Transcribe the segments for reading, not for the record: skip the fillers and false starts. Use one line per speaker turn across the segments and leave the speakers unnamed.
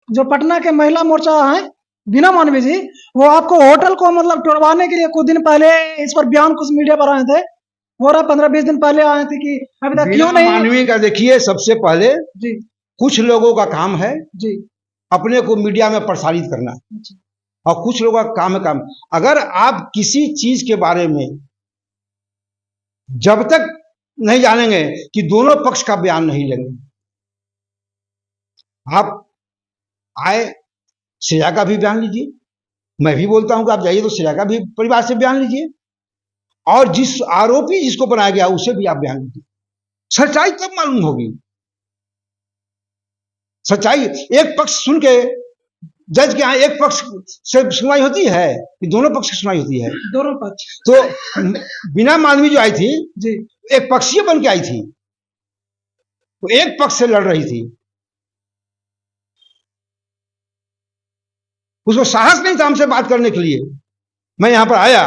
जो पटना के महिला मोर्चा है बीना मानवी जी, वो आपको होटल को मतलब तोड़वाने के लिए कुछ दिन पहले इस पर बयान कुछ मीडिया पर आए थे, वो रहा 15-20 दिन पहले आए थे कि अभी तक
बिना
क्यों नहीं।
मानवी का देखिए, सबसे पहले
जी
कुछ लोगों का काम है
जी
अपने को मीडिया में प्रसारित करना,
जी
और कुछ लोगों का काम है काम। अगर आप किसी चीज के बारे में जब तक नहीं जानेंगे कि दोनों पक्ष का बयान नहीं लेंगे, आप आए श्रेया का भी बयान लीजिए, मैं भी बोलता हूं कि आप जाइए तो श्रेया का भी परिवार से बयान लीजिए, और जिस आरोपी जिसको बनाया गया उसे भी आप बयान लीजिए। सच्चाई तब मालूम होगी। सच्चाई एक पक्ष सुन के, जज के यहाँ एक पक्ष से सुनवाई होती है कि दोनों पक्ष की सुनवाई होती है?
दोनों पक्ष।
तो बिना मानवी जो आई थी
जी
एक पक्षीय बन के आई थी, वो एक पक्ष से लड़ रही थी, उसको साहस नहीं था हमसे बात करने के लिए। मैं यहां पर आया,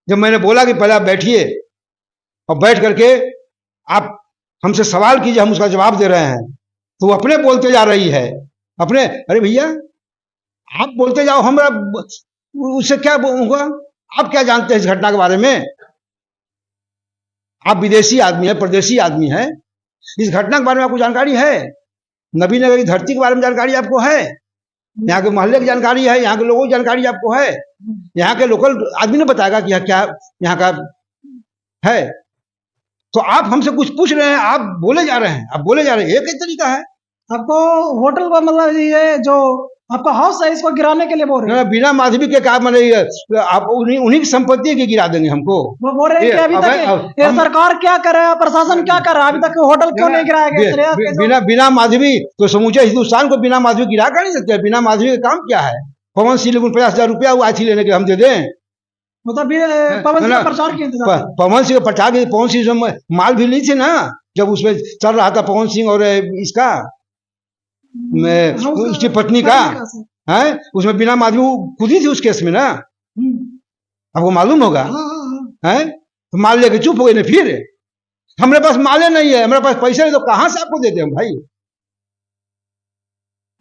जब मैंने बोला कि पहले आप बैठिए और बैठ करके आप हमसे सवाल कीजिए, हम उसका जवाब दे रहे हैं, तो वो अपने बोलते जा रही है अपने। अरे भैया आप बोलते जाओ, हमरा उससे क्या होगा? आप क्या जानते हैं इस घटना के बारे में? आप विदेशी आदमी है, परदेशी आदमी है, इस घटना के बारे में आपको जानकारी है? नबीनगर की धरती के बारे में जानकारी आपको है? यहाँ के मोहल्ले की जानकारी है? यहाँ के लोगों की जानकारी आपको है? यहाँ के लोकल आदमी ने बताएगा कि क्या यहाँ का है? तो आप हमसे कुछ पूछ रहे हैं, आप बोले जा रहे हैं, आप बोले जा रहे हैं, एक ही तरीका है।
आपको होटल का मतलब ये जो आपका हाउस है इसको गिराने के लिए बोल रहे हैं?
बिना माधवी के क्या मतलब आप उन्हीं की संपत्ति की गिरा देंगे हमको?
वो बोल रहे हैं कि अभी तक ये सरकार क्या कर रहा है, प्रशासन क्या कर रहा है, अभी तक होटल क्यों नहीं गिराया गया?
बिना माधवी तो समूचे हिंदुस्तान को बिना माधवी गिरा कर नहीं सकते। बिना माधवी का काम क्या है? पवन सिंह 50,000 रुपया वो आई थी लेने के, हम दे दें?
मतलब पवन सिंह का प्रचार किया था।
पवन सिंह का प्रचार, पवन सिंह से माल भी ली थी ना जब उसमें चल रहा था, पवन सिंह और इसका उसकी पत्नी का है, उसमें बिना माधवी खुद ही थी उस केस में ना, आपको मालूम होगा है? तो माल लेके चुप हो गए ना। फिर हमारे पास माले नहीं है, हमारे पास पैसे नहीं, तो कहां से आपको देते हम भाई?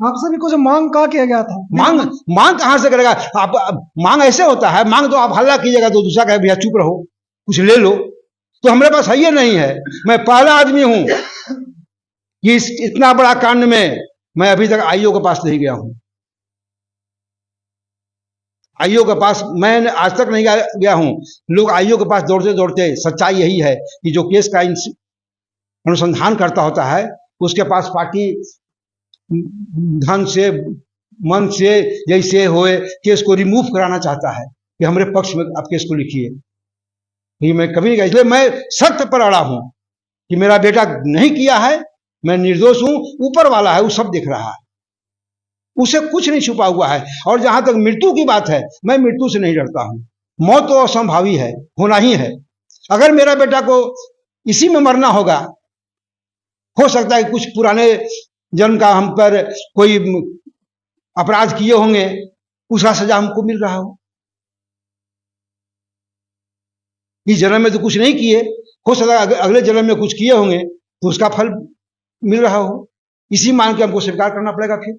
आपसे भी कुछ मांग का किया गया था?
मांग कहां से करेगा आप? मांग ऐसे होता है, मांग तो आप हल्ला कीजिएगा तो दूसरा कहे भैया चुप रहो, कुछ ले लो। तो हमारे पास है ये नहीं है। मैं पहला आदमी हूं कि इतना बड़ा कांड में मैं अभी तक आईओ के पास नहीं गया हूं। आईओ के पास मैं आज तक नहीं गया हूं। लोग आईओ के पास दौड़ते दौड़ते, सच्चाई यही है कि जो केस का अनुसंधान करता होता है उसके पास पार्टी धन से, मन से, जैसे होए केस को रिमूव कराना चाहता है कि हमारे पक्ष में आप केस को लिखिए। ये मैं कभी नहीं कहा, इसलिए मैं सत्य पर अड़ा हूं कि मेरा बेटा नहीं किया है, मैं निर्दोष हूं। ऊपर वाला है, वो सब देख रहा है, उसे कुछ नहीं छुपा हुआ है। और जहां तक मृत्यु की बात है, मैं मृत्यु से नहीं डरता हूं। मौत तो असंभावी है, होना ही है। अगर मेरा बेटा को इसी में मरना होगा, हो सकता है कुछ पुराने जन्म का हम पर कोई अपराध किए होंगे, उसका सजा हमको मिल रहा हो। इस जन्म में तो कुछ नहीं किए, हो सकता है अगले जन्म में कुछ किए होंगे तो उसका फल मिल रहा हो। इसी मान के हमको स्वीकार करना पड़ेगा। फिर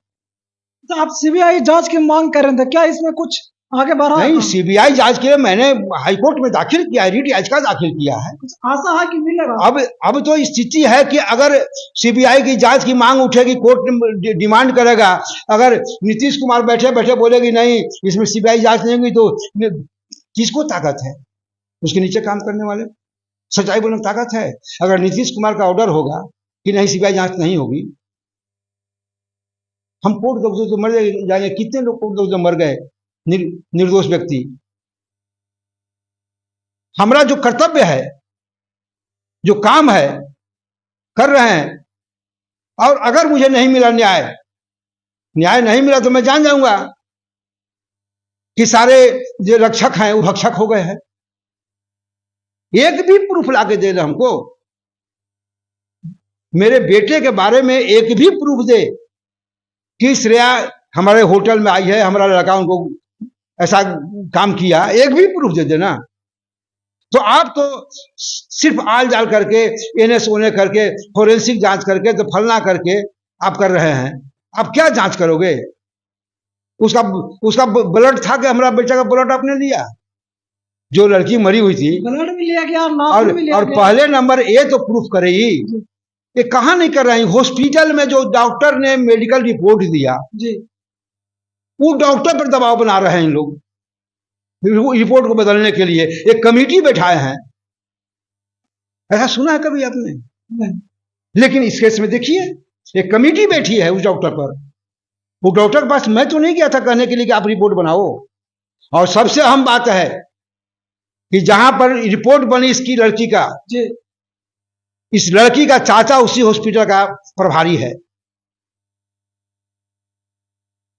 तो आप सीबीआई जांच की मांग कर रहे थे, क्या इसमें कुछ आगे बढ़ा?
नहीं, सीबीआई जांच के लिए मैंने हाईकोर्ट में दाखिल किया है, रिट याचिका दाखिल किया है।
कुछ आशा है कि मिलेगा?
अब तो स्थिति है कि अगर सीबीआई की जांच की मांग उठेगी, कोर्ट डिमांड करेगा, अगर नीतीश कुमार बैठे बैठे बोलेगी नहीं इसमें सीबीआई जांच नहीं होगी, तो किसको ताकत है? उसके नीचे काम करने वाले सच्चाई बोलने में ताकत है। अगर नीतीश कुमार का ऑर्डर होगा कि नहीं सीबीआई जांच नहीं होगी, हम कोर्ट दफ्तर से मर जाएंगे। कितने लोग कोर्ट दफ्तर मर गए, निर्दोष व्यक्ति। हमारा जो कर्तव्य है, जो काम है, कर रहे हैं। और अगर मुझे नहीं मिला न्याय नहीं मिला तो मैं जान जाऊंगा कि सारे जो रक्षक हैं वो भक्षक हो गए हैं। एक भी प्रूफ लाके दे दे हमको, मेरे बेटे के बारे में एक भी प्रूफ दे कि श्रेया हमारे होटल में आई है, हमारा लड़का उनको ऐसा काम किया, एक भी प्रूफ दे देना। तो आप तो सिर्फ आल जाल करके, एनएस ओने करके, फोरेंसिक जांच करके, तो फलना करके आप कर रहे हैं। आप क्या जांच करोगे? उसका उसका ब्लड था कि हमारा बेटा का ब्लड आपने लिया? जो लड़की मरी हुई थी,
ब्लड भी लिया गया और
और
नाखून भी लिया गया।
पहले नंबर ये तो प्रूफ करे ही, ये कहाँ नहीं कर रहे हैं? हॉस्पिटल में जो डॉक्टर ने मेडिकल रिपोर्ट दिया,
जी
वो डॉक्टर पर दबाव बना रहे हैं इन लोग रिपोर्ट को बदलने के लिए। एक कमेटी बैठाए हैं, ऐसा सुना है कभी आपने?
नहीं।
लेकिन इस केस में देखिए, एक कमेटी बैठी है उस डॉक्टर पर। वो डॉक्टर के पास मैं तो नहीं गया था कहने के लिए कि आप रिपोर्ट बनाओ। और सबसे अहम बात है कि जहां पर रिपोर्ट बनी इसकी लड़की का,
जी
इस लड़की का चाचा उसी हॉस्पिटल का प्रभारी है।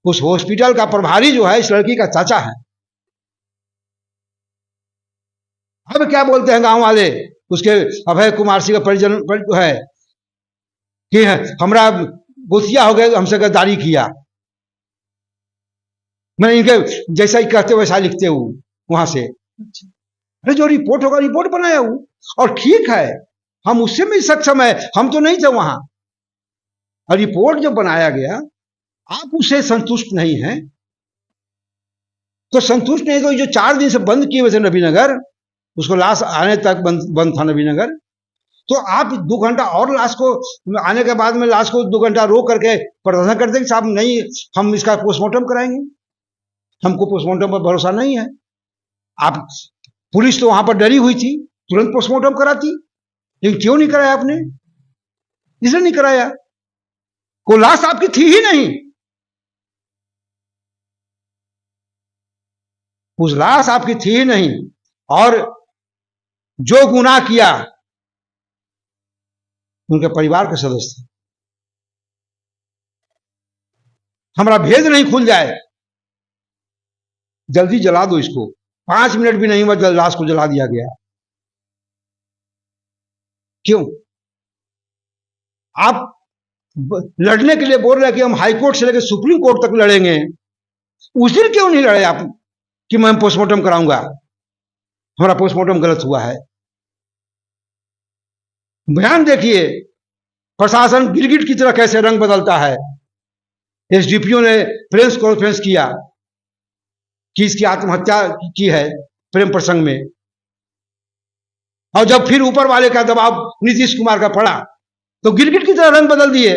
उस हॉस्पिटल का प्रभारी जो है इस लड़की का चाचा है। अब क्या बोलते हैं गांव वाले, उसके अभय कुमार सिंह का परिजन जो है कि हमरा गुस्सिया हो गए, हमसे गद्दारी किया। मैं इनके जैसा ही कहते वैसा लिखते हूँ वहां से।
अच्छा
अरे जो रिपोर्ट होगा रिपोर्ट बनाया हूं, और ठीक है, हम उससे भी सक्षम है, हम तो नहीं थे वहां। और रिपोर्ट जो बनाया गया, आप उससे संतुष्ट नहीं हैं, तो संतुष्ट नहीं तो जो 4 दिन से बंद किए हुए थे नबीनगर, उसको लाश आने तक बंद था नबीनगर, तो आप 2 घंटा और लाश को आने के बाद में लाश को 2 घंटा रोक करके प्रदर्शन करते कि साहब नहीं, हम इसका पोस्टमार्टम कराएंगे, हमको पोस्टमार्टम पर भरोसा नहीं है। आप पुलिस तो वहां पर डरी हुई थी, तुरंत पोस्टमार्टम कराती, लेकिन क्यों नहीं कराया आपने? इसलिए नहीं कराया, कोई लाश आपकी थी ही नहीं। उस लाश आपकी थी ही नहीं, और जो गुनाह किया उनके परिवार के सदस्य थे। हमारा भेद नहीं खुल जाए, जल्दी जला दो इसको। 5 मिनट भी नहीं हुआ लाश को जला दिया गया। क्यों? आप लड़ने के लिए बोल रहे हैं कि हम हाई कोर्ट से लेकर सुप्रीम कोर्ट तक लड़ेंगे, उस दिन क्यों नहीं लड़े आप कि मैं पोस्टमार्टम कराऊंगा, हमारा पोस्टमार्टम गलत हुआ है? बयान देखिए, प्रशासन गिरगिट की तरह कैसे रंग बदलता है। एसडीपीओ ने प्रेस कॉन्फ्रेंस किया कि इसकी आत्महत्या की है प्रेम प्रसंग में, और जब फिर ऊपर वाले का दबाव नीतीश कुमार का पड़ा तो गिरगिट की तरह रंग बदल दिए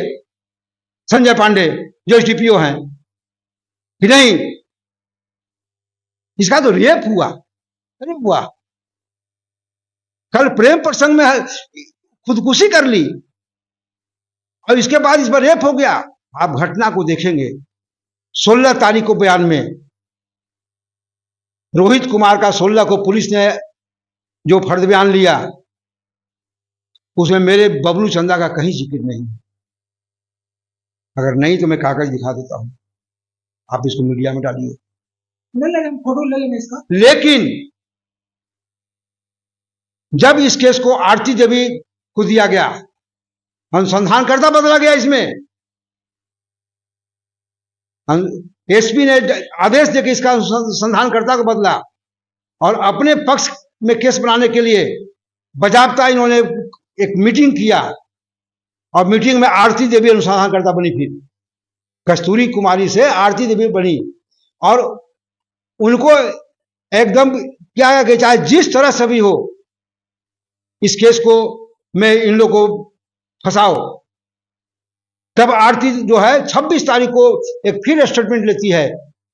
संजय पांडे जो एसडीपीओ हैं कि नहीं, इसका तो रेप हुआ। अरे हुआ, कल प्रेम प्रसंग में खुदकुशी कर ली और इसके बाद इस पर रेप हो गया। आप घटना को देखेंगे, 16 तारीख को बयान में रोहित कुमार का 16 को पुलिस ने जो फर्द बयान लिया, उसमें मेरे बबलू चंदा का कहीं जिक्र नहीं। अगर नहीं तो मैं कागज दिखा देता हूं, आप इसको मीडिया में डालिए।
ले लेंगे, फोटो ले लेंगे इसका।
लेकिन जब इस केस को आरती देवी को दिया गया, अनुसंधानकर्ता बदला गया, इसमें एसपी ने आदेश देकर इसका अनुसंधानकर्ता को बदला और अपने पक्ष में केस बनाने के लिए बजाबता इन्होंने एक मीटिंग किया, और मीटिंग में आरती देवी अनुसंधानकर्ता बनी। फिर कस्तूरी कुमारी से आरती देवी बनी, और उनको एकदम क्या है कि चाहे जिस तरह से भी हो इस केस को में इन लोगों को फंसाओ। तब आरती जो है 26 तारीख को एक फिर स्टेटमेंट लेती है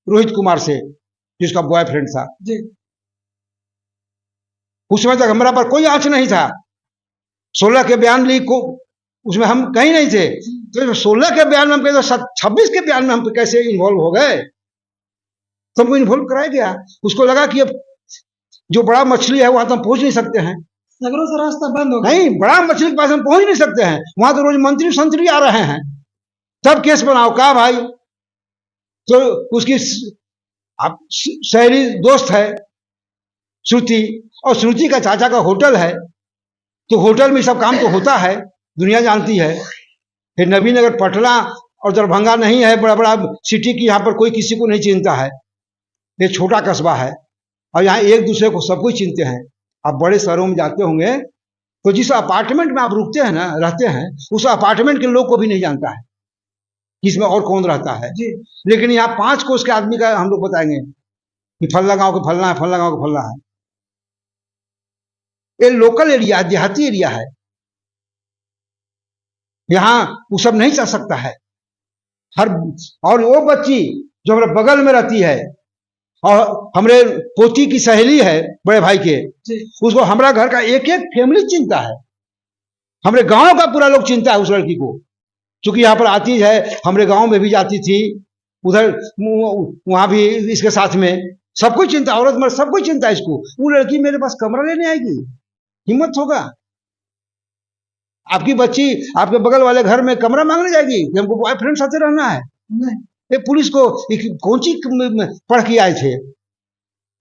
रोहित कुमार से, जिसका बॉयफ्रेंड था
जी।
उस समय तक हमारा पर कोई आंच नहीं था। 16 के बयान ली को उसमें हम कहीं नहीं थे, तो 16 के बयान में हम कहते 26 के बयान में हम कैसे इन्वॉल्व हो गए? तो हमको इन्वॉल्व कराया गया। उसको लगा कि अब जो बड़ा मछली है वहां तो हम पहुंच नहीं सकते हैं,
सगरों से रास्ता बंद हो गया।
नहीं, बड़ा मछली के पास हम पहुंच नहीं सकते हैं, वहां तो रोज मंत्री संतरी आ रहे हैं, तब केस बनाओ। कहा भाई, तो उसकी सहेली दोस्त है श्रुति, और श्रुति का चाचा का होटल है, तो होटल में सब काम तो होता है, दुनिया जानती है। फिर नबीनगर, पटना और दरभंगा नहीं है बड़ा बड़ा सिटी की, यहाँ पर कोई किसी को नहीं चिंता है। ये छोटा कस्बा है और यहाँ एक दूसरे को सब कुछ चिंते हैं। आप बड़े शहरों में जाते होंगे तो जिस अपार्टमेंट में आप रुकते हैं ना, रहते हैं, उस अपार्टमेंट के लोग को भी नहीं जानता है। कि इसमें और कौन रहता है।
जी
लेकिन यहाँ 5 कोस के आदमी का हम लोग बताएंगे कि फल्ला गांव के फल्ला है, फल्ला गांव के फल्ला है। ये लोकल एरिया, देहाती एरिया है, यहाँ वो सब नहीं चल सकता है। हर और वो बच्ची जो हमारे बगल में रहती है और हमारे पोती की सहेली है बड़े भाई के,
जी
उसको हमारा घर का एक एक फैमिली चिंता है, हमारे गांव का पूरा लोग चिंता है उस लड़की को, क्योंकि यहाँ पर आती है, हमारे गांव में भी जाती थी, उधर वहां भी इसके साथ में सब कुछ चिंता, औरत मर्द सब कुछ चिंता है इसको। वो लड़की मेरे पास कमरा लेने आएगी, हिम्मत होगा? आपकी बच्ची आपके बगल वाले घर में कमरा मांगने जाएगी कि हमको बॉयफ्रेंड साथ रहना है?
नहीं
ये पुलिस को कौन सी पढ़ के आए थे,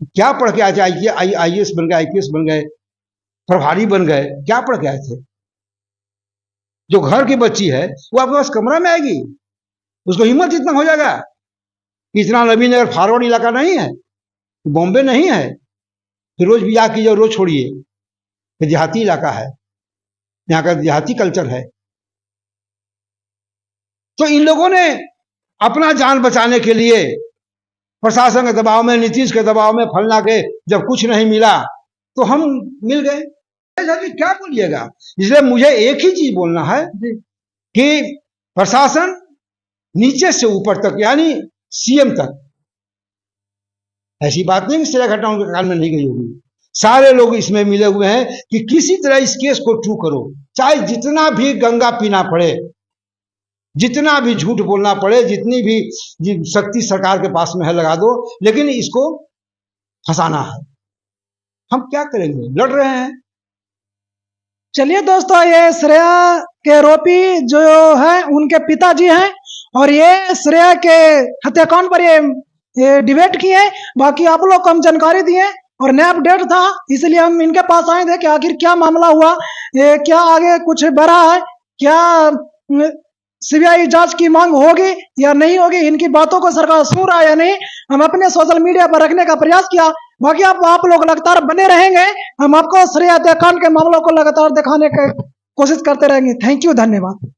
क्या पढ़ के आए थे? आईएएस बन गए, आईपीएस बन गए, प्रभारी बन गए, क्या पढ़ के आए थे? जो घर की बच्ची है वो आपके पास कमरा में आएगी, उसको हिम्मत इतना हो जाएगा? इतना नबीनगर फॉरवर्ड इलाका नहीं है, बॉम्बे नहीं है कि रोज ब्याह कीजिए रोज छोड़िए। ये देहाती इलाका है, यहाँ का देहाती कल्चर है। तो इन लोगों ने अपना जान बचाने के लिए प्रशासन के दबाव में, नीतीश के दबाव में, फलना के जब कुछ नहीं मिला तो हम मिल गए। क्या बोलिएगा? इसलिए मुझे एक ही चीज बोलना है
जी
कि प्रशासन नीचे से ऊपर तक, यानी सीएम तक, ऐसी बात नहीं कि श्रेया घटना उनके काल में नहीं गई होगी, सारे लोग इसमें मिले हुए हैं कि किसी तरह इस केस को ट्रू करो, चाहे जितना भी गंगा पीना पड़े, जितना भी झूठ बोलना पड़े, जितनी भी शक्ति सरकार के पास में है लगा दो, लेकिन इसको फंसाना है। हम क्या करेंगे? लड़ रहे हैं।
चलिए दोस्तों, ये श्रेया के आरोपी जो है उनके पिताजी हैं और ये श्रेया के हत्याकांड पर ये डिबेट किए हैं। बाकी आप लोग को हम जानकारी दिए और नया अपडेट था, इसलिए हम इनके पास आए थे कि आखिर क्या मामला हुआ, ये क्या आगे कुछ बढ़ा है, क्या सीबीआई जांच की मांग होगी या नहीं होगी, इनकी बातों को सरकार सुन रहा है या नहीं, हम अपने सोशल मीडिया पर रखने का प्रयास किया। बाकी आप लोग लगातार बने रहेंगे, हम आपको श्रेया हत्याकांड के मामलों को लगातार दिखाने की कोशिश करते रहेंगे। थैंक यू, धन्यवाद।